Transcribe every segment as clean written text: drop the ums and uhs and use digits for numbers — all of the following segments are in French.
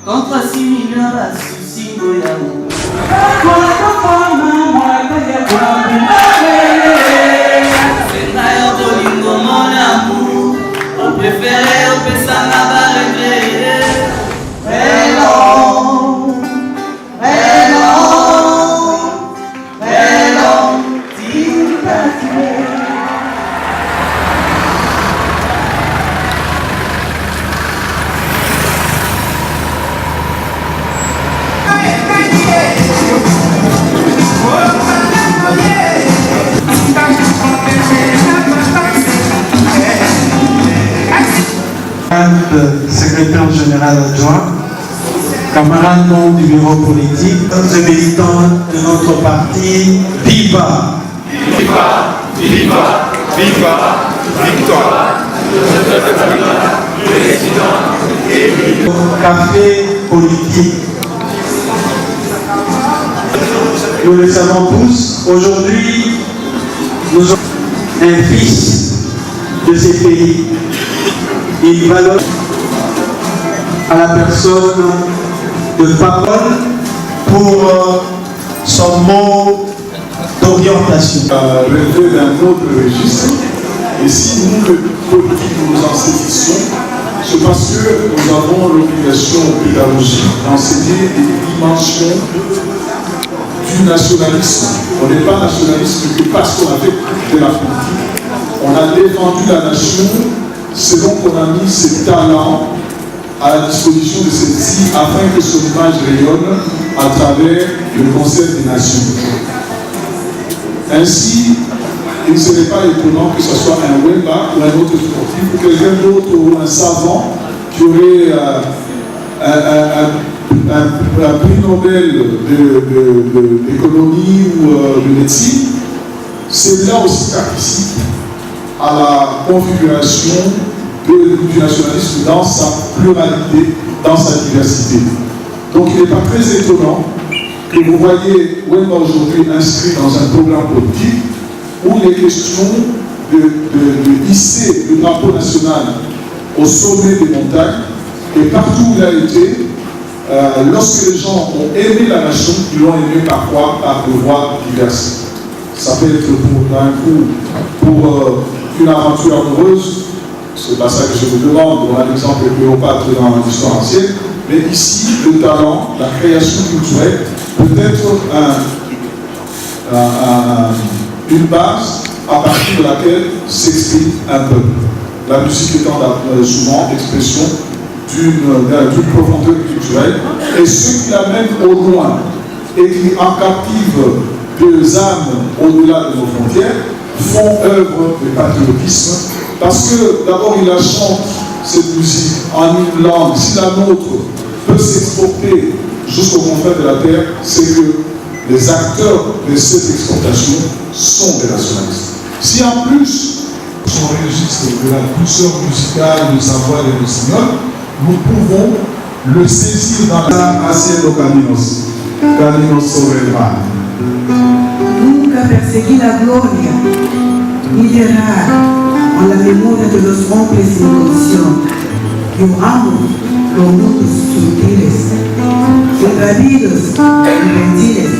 contre 6 millions à souci goyamo. C'est d'ailleurs Dolingo mon amour, on préférait au Pessana Balegre. Hello, hello, hello, secrétaire général adjoint, camarades membres du bureau politique, autres militants de notre parti, viva! Viva! Viva! Viva! Victoire! Président élu. Café politique. Nous le savons tous, aujourd'hui, nous avons un fils de ces pays. Il valeur à la personne de parole pour son mot d'orientation. Relever d'un autre registre. Et si nous, le politique, nous en saisissons, c'est parce que nous avons l'obligation pédagogique d'enseigner les dimensions du nationalisme. On n'est pas nationaliste que parce qu'on a fait de la politique. On a défendu la nation selon qu'on a mis ses talents à la disposition de celle-ci afin que son image rayonne à travers le concert des nations. Ainsi, il ne serait pas étonnant que ce soit un Wemba ou un autre sportif ou quelqu'un d'autre ou un savant qui aurait un prix Nobel d'économie ou de médecine. Celui-là aussi participe à la configuration du nationalisme dans sa pluralité, dans sa diversité. Donc il n'est pas très étonnant que vous voyez Wemba aujourd'hui inscrit dans un programme politique où il est question de hisser le drapeau national au sommet des montagnes, et partout où il a été, lorsque les gens ont aimé la nation, ils l'ont aimé parfois par des voies diverses. Ça peut être pour une aventure amoureuse, c'est pas ça que je vous demande, on a l'exemple de Cléopâtre dans l'histoire ancienne, mais ici, le talent, la création culturelle, peut être une base à partir de laquelle s'exprime un peuple. La musique étant souvent l'expression d'une profondeur culturelle, et ceux qui l'amènent au loin et qui en captivent des âmes au-delà de nos frontières font œuvre de patriotisme, parce que d'abord il la chante cette musique en une langue. Si la nôtre peut s'exporter jusqu'au confins de la terre, c'est que les acteurs de cette exportation sont des nationalistes. Si en plus son registre de la douceur musicale, de sa voix et de Seigneur, nous pouvons le saisir dans la haciendo caminos sobre el mar. Nunca perseguí la gloria, ni llorar en la memoria de los hombres sin condición. Yo amo los mundos sutiles, evadidos y gentiles,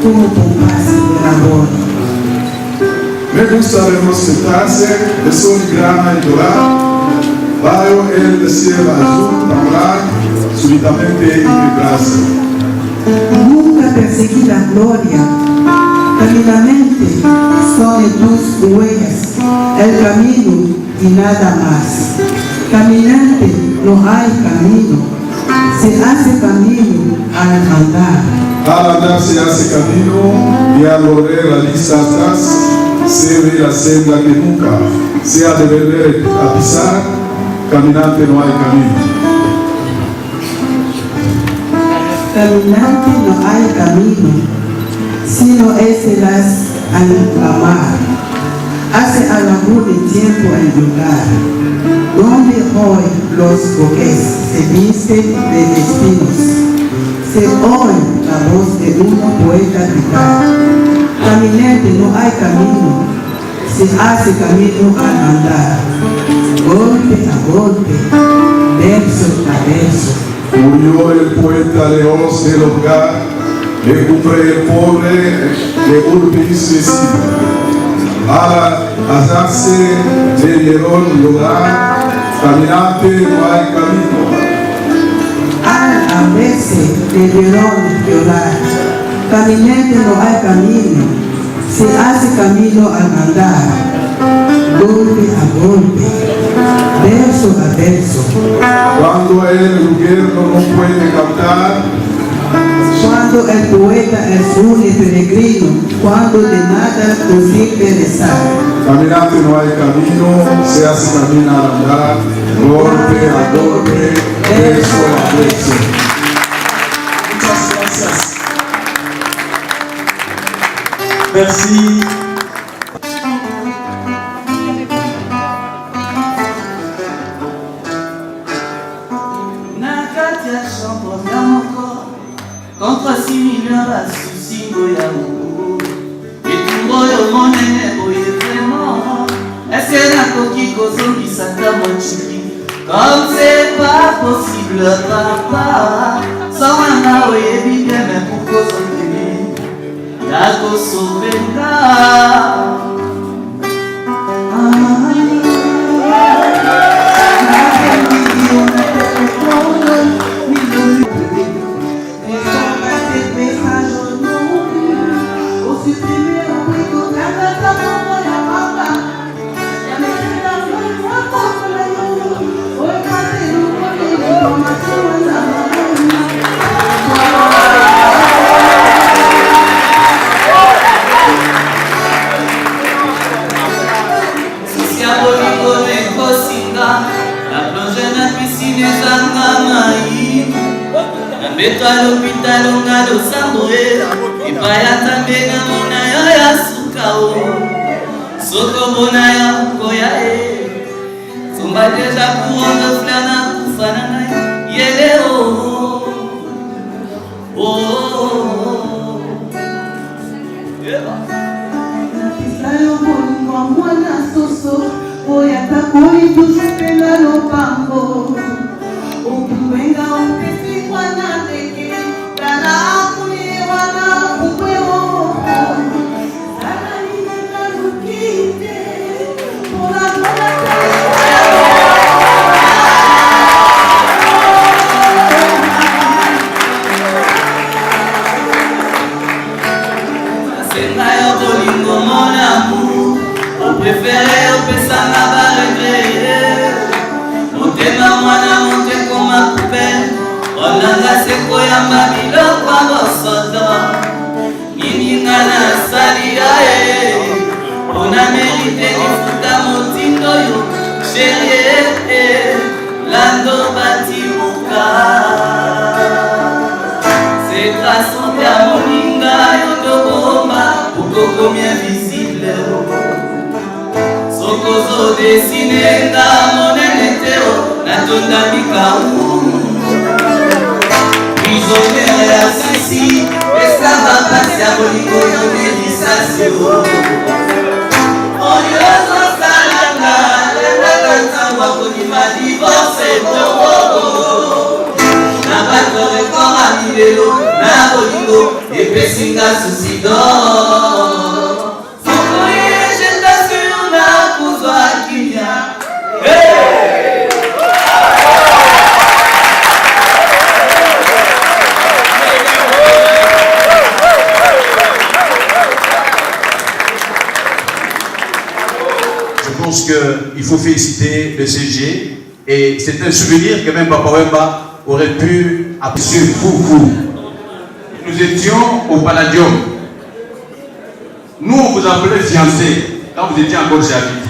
como compás de labor. Me gusta respetarse de sol grana y dorar, veo el cielo azul tamblar, súbitamente equilibrarse. Nunca perseguí la gloria, caminamente son tus huellas, el camino y nada más. Caminante no hay camino, se hace camino al andar. Al andar se hace camino y al volver la vista atrás se ve la senda que nunca se ha de volver a pisar. Caminante no hay camino. Caminante no hay camino, sino es al mar. Hace al amor de tiempo el lugar, donde hoy los bosques se visten de espinos. Se oye la voz de una poeta gritar. Caminante no hay camino, se hace camino al andar. golpe a golpe, verso a verso. Murió el poeta Leos del hogar, le cubre el pobre, le urbis vecino. Al alzarse le dieron lugar, caminante no hay camino. Al abrirse le dieron llorar, caminante no hay camino, se hace camino al andar, golpe a golpe, verso a verso. Cuando el gobierno no puede captar, Cuando el poeta es un peregrino, cuando de nada posible rezar. caminante no hay camino, se hace camino al andar, golpe a golpe, verso a verso. Muchas gracias. Merci. Nakatia chambre ya moko contre 6 millions ya susi ngoya moko etumbo oyo monene boye vraiment ese nakoki kozongisa ta mochiki comme c'est pas possible papa songanga oyebi bien mais pourquoi ozokende ya kosovenga beto à l'hôpital on a le samboé et pas ya tambe na mona ya sukao soko bona ya koya somba déjà pour de flana kufana na yele Ayo bolingo mwana soso oya takoi tujupenda lopango ukuwenga upesi wana teke kana kuni wana ukweo sana nina lukite mora mora Sengayo bolingo mon amour on préfère opesa na baregre motema mwana monte koma poubelle onanga sekoyamba biloko ya bosoto nininga nasali ya mpona merite lifuta motindo yo sherie lando batibuka c'est grâce au ya moninga yo ndobomba okokomi invisible sokozo desinenga monene teo natonda mikau prisonnière ya sisi esava pasi ya bolingo yo medisasio oyo ozosalanga lendaka ntango akonima divorce too na bato rekord ya milelo na bolingo epesinga susidor Je pense qu'il faut féliciter le CG et c'est un souvenir que même Papa Wemba aurait pu apprécier beaucoup. Nous étions au Palladium. Nous, on vous appelait fiancés quand vous étiez encore chez Abiti.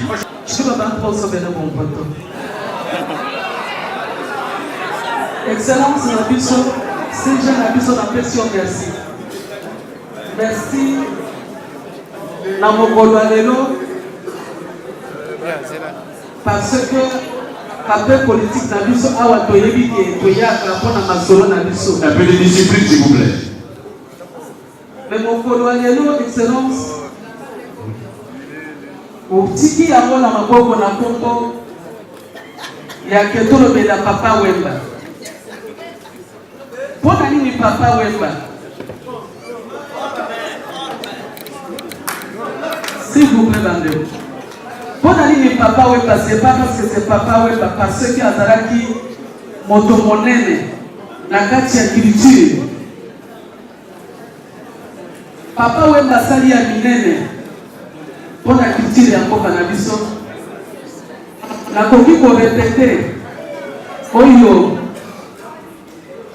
Excellence Nabiso, CG Nabiso n'apprécie merci. Merci. Namokolo Alelo. Parce que après politique Nabiso awa toyebi ke toyaka pona masolo Nabiso. Un peu de discipline s'il vous plaît. Mais Mokolo Alelo, Excellence. Au tiki yango na maboko na kombo ya ketolo bela Papa Wemba. Pona nini Papa Wemba? S'il vous plaît, Bandeo. Pona nini Papa Wemba? C'est pas parce que c'est Papa Wemba, parce que azalaki moto monene na kati ya culture. Papa Wemba sali ya minene pona culture ya mboka na biso. Nakoki ko répéter oyo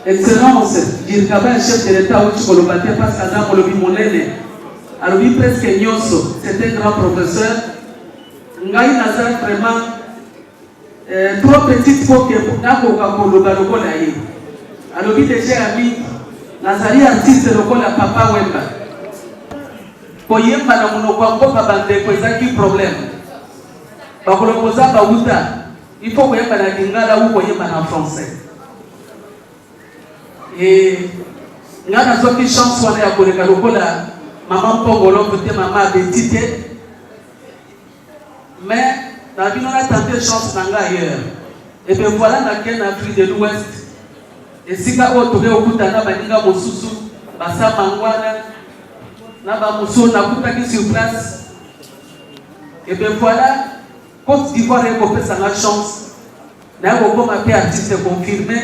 Excellence Jirkaba, chef de l'État au Chikolobate, parce qu'Azam Olobi Monene, Alobi presque Nyoso, c'était un grand professeur. Ngai Nazar vraiment trop petite pour que Nakoka Koloba Lokola Yi. Alobi déjà ami, Nazari artiste Lokola Papa Wemba. Koyemba na Monokwa Mboka Bande, Koizaki problème. Bakolokoza Bauta, il faut Koyemba na Lingala ou Koyemba na français. Et nous avons une chance de koleka lokola maman Pongolo côté maman Betite, mais nous avons tenté chance ailleurs. Et bien voilà dans Afrique de l'Ouest. Et si nous avons trouvé au Koutana baninga mosusu basa mangwana na ba muso na kutaki sur place. Et bien voilà Côte d'Ivoire est copé sa chance. Na ko ma pe artiste confirmé.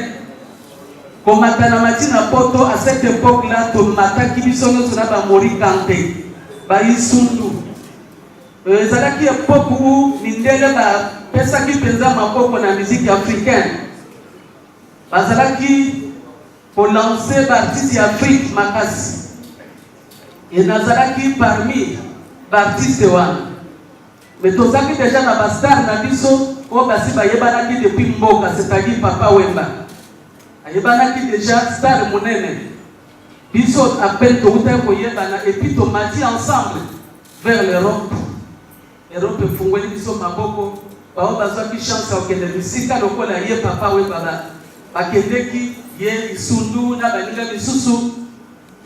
Comme Matina Poto, à cette époque-là, Tomata qui lui sonne sur la Mori Kanté, Baïsundu. C'est là qui est époque où Nindele va penser qu'il pense à ma propre la musique africaine. C'est là qui pour lancer l'artiste Afrique Makasi. Et Nazara qui parmi l'artiste One. Mais tout ça qui déjà na bastar na biso, au basi bayeba qui depuis Mboka, c'est-à-dire Papa Wemba. Ayebana déjà star monene. Biso appelle Touta Koyebana et puis Tomati ensemble vers l'Europe. L'Europe est fongoli biso maboko. Bao bazwa qui chance au kende bisika lokola ye Papa Wemba. Bakendeki ye isundu na baninga bisusu.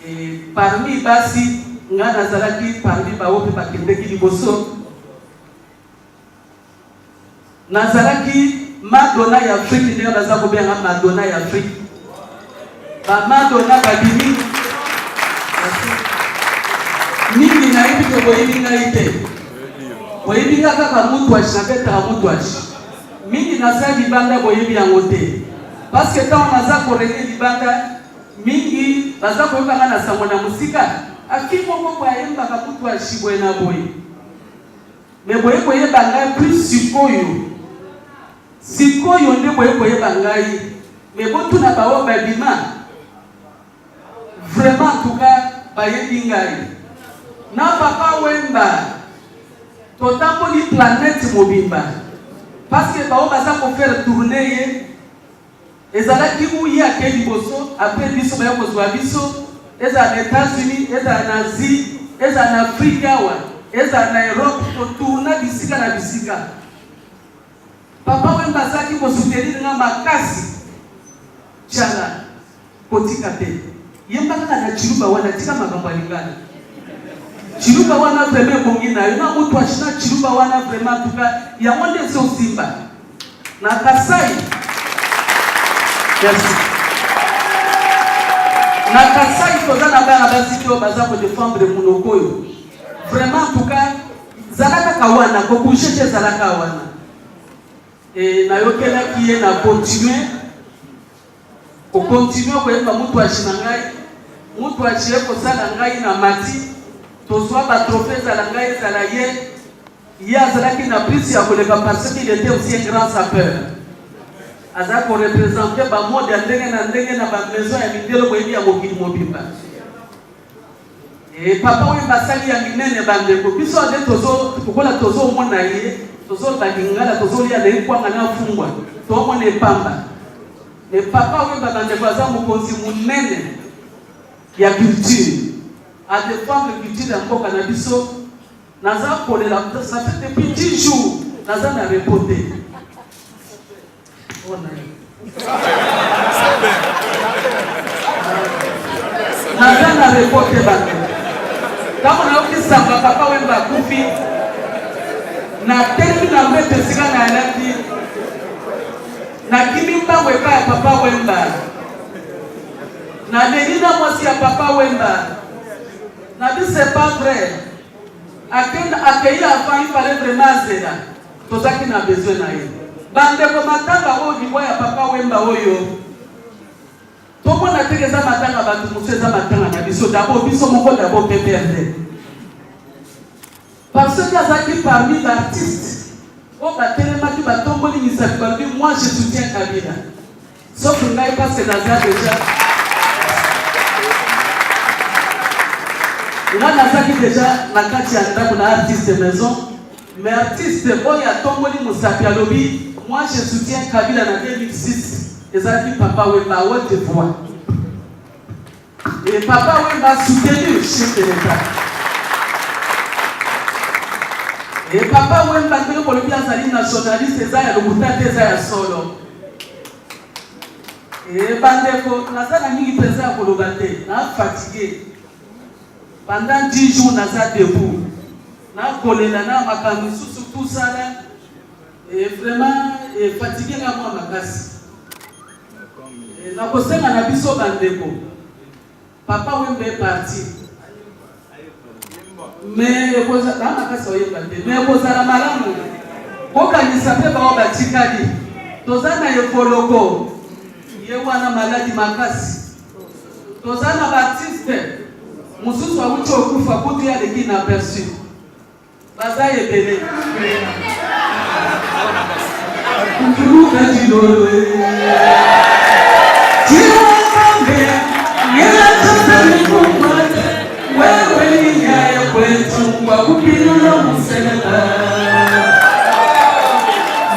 Et parmi basi ngana zalaki parmi baope bakendeki liboso. Nazaraki Madonna ya Afrique, il y a un Madonna ya Afrique. Madonna Badini. Nini na hivi kwa hivi na ite. Kwa hivi na kaka mtu ashapeta mtu ashi. Mimi nasa libanda kwa hivi yangote. Parce que quand on a ça pour régler libanda, mingi baza kwa hivi na samwa na musika. Akimo kwa yemba kwa mtu ashi kwa na boy. Mais boye kwa yemba ngai plus sikoyo. Sikoyo nde boye koyeba ngai mais botu na bawo babima vraiment en tout cas bayebi ngai na Papa Wemba totamboli planète mobimba parce que bawo baza ko faire tourner ye ezalaki uyi ake liboso après biso bayo kozwa biso eza na États-Unis eza na Asie eza na Afrique wa eza na Europe to tourner bisika na bisika. Papa Wemba zaki ko soutenir nga makasi chala kotika te yemba na chiluba wana tika magambo lingana chiluba wana vraiment bongina yona mutu ashina chiluba wana vraiment tuka ya monde so simba na Kasai. Merci. Na Kasai ko na bana basi ko baza ko défendre munokoyo vraiment tuka zalaka kawana ko kushete zalaka wana. Et nayokela qui est na continuer au continuer ko yeba mutu ashina ngai mutu ashie ko sala ngai na mati to soit ba trophée za ngai za la ye ya zala ki na plus ya koleka parce qu'il était aussi un grand sapeur aza ko représenter ba mode ndenge na ba maison ya mindelo ko yebi ya mokili mobimba. Et Papa Wemba sali ya minene bande ko biso de tozo kokola tozo mona ye tozo bagingala tozo lia de kwanga na fungwa to mona pamba. Mais Papa Wemba bande ko za mokonzi munene ya culture à défendre la culture ya mboka na biso naza kolela ça fait depuis 10 jours naza na reporter naza na reporter bande kama na ukisamba Papa Wemba kufi na termine na mbete sika na alati Papa Wemba. Na Delina mwasi ya Papa Wemba. Na dit c'est pas vrai. Accueillir avant, il fallait vraiment zéla. Tout ça qui n'a besoin d'ailleurs. Bande ko matanga o diwa ya Papa Wemba oyo. Toko na tegeza matanga batu museza matanga na biso d'abord biso moko d'abord PPRD. Parce que Azaki parmi les artistes, au Batelema qui va tomber l'initiative, moi je soutiens Kabila. Sauf que nous n'avons pas ce Nazar déjà. Là, Nazaki déjà, la carte est artiste de maison, mais artiste, bon, il y a tombé l'initiative, moi je soutiens Kabila en 2006. Ezaki Papa Wemba, haute voix. Et Papa Wemba a soutenu le chef de l'État. Et Papa Wemba ndeko kolobi azali nationaliste eza ya lokuta te eza ya solo. Et bandeko naza mingi penza ya koloba te, na fatigué. Pendant 10 jours naza debout. Na kolela na makambo susu tout ça là. Et vraiment fatigué na moi makasi. Et na kosenga na biso bandeko. Papa Wemba est parti. Mais kozala malamu kokanisa mpe bao batikali toza na ekoloko ye wana maladi makasi toza na baartiste mosusu awuti okufa kutu ya leki na aperçu baza ebele nkuluka dilolo tiombe yelatatalikomate wewe ya kwetu kwa kupinula museleba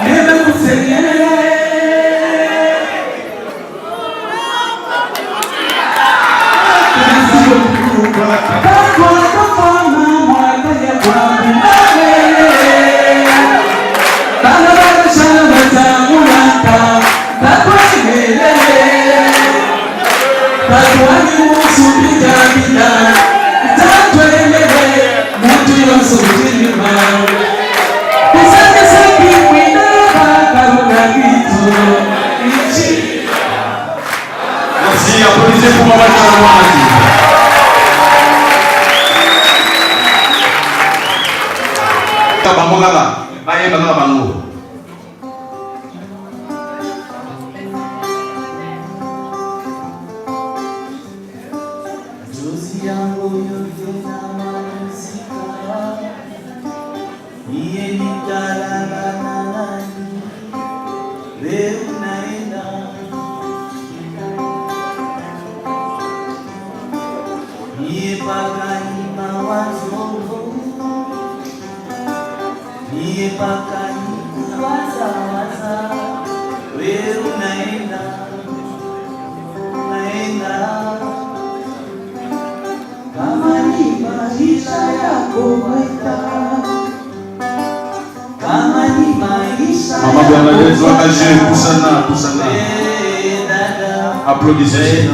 nebe kuselele Merci, applaudissez pour Maman Chalamouani. Tabamongala, baye bana bango. Maman Bernadette, engagez, Poussana. Applaudissez.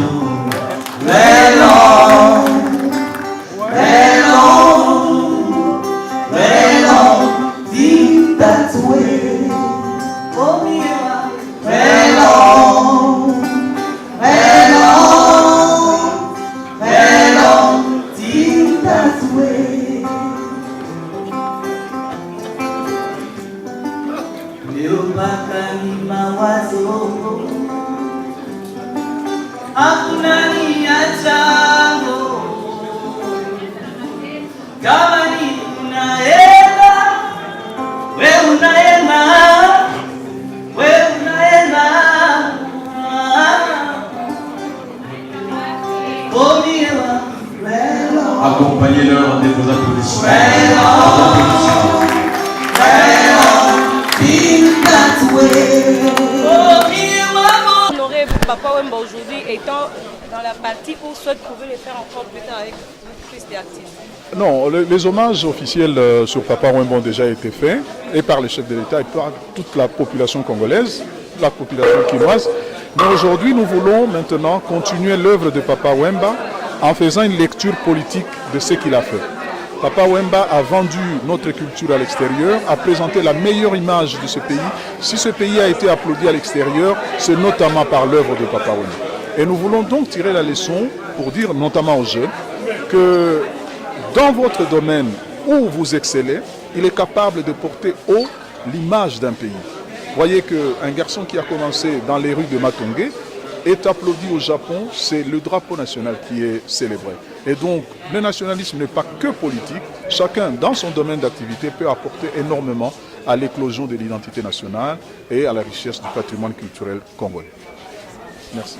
Accompagnez-leur de vos applaudissements. Honorer Papa Wemba aujourd'hui étant dans la partie où souhaite pouvoir le faire encore plus tard avec plus d'artistes. Non, les hommages officiels sur Papa Wemba ont déjà été faits et par le chef de l'État et par toute la population congolaise, la population quinoise. Mais aujourd'hui, nous voulons maintenant continuer l'œuvre de Papa Wemba en faisant une lecture politique de ce qu'il a fait. Papa Wemba a vendu notre culture à l'extérieur, a présenté la meilleure image de ce pays. Si ce pays a été applaudi à l'extérieur, c'est notamment par l'œuvre de Papa Wemba. Et nous voulons donc tirer la leçon pour dire notamment aux jeunes que dans votre domaine où vous excellez, il est capable de porter haut l'image d'un pays. Voyez qu'un garçon qui a commencé dans les rues de Matongé est applaudi au Japon, c'est le drapeau national qui est célébré. Et donc, le nationalisme n'est pas que politique. Chacun, dans son domaine d'activité, peut apporter énormément à l'éclosion de l'identité nationale et à la richesse du patrimoine culturel congolais. Merci.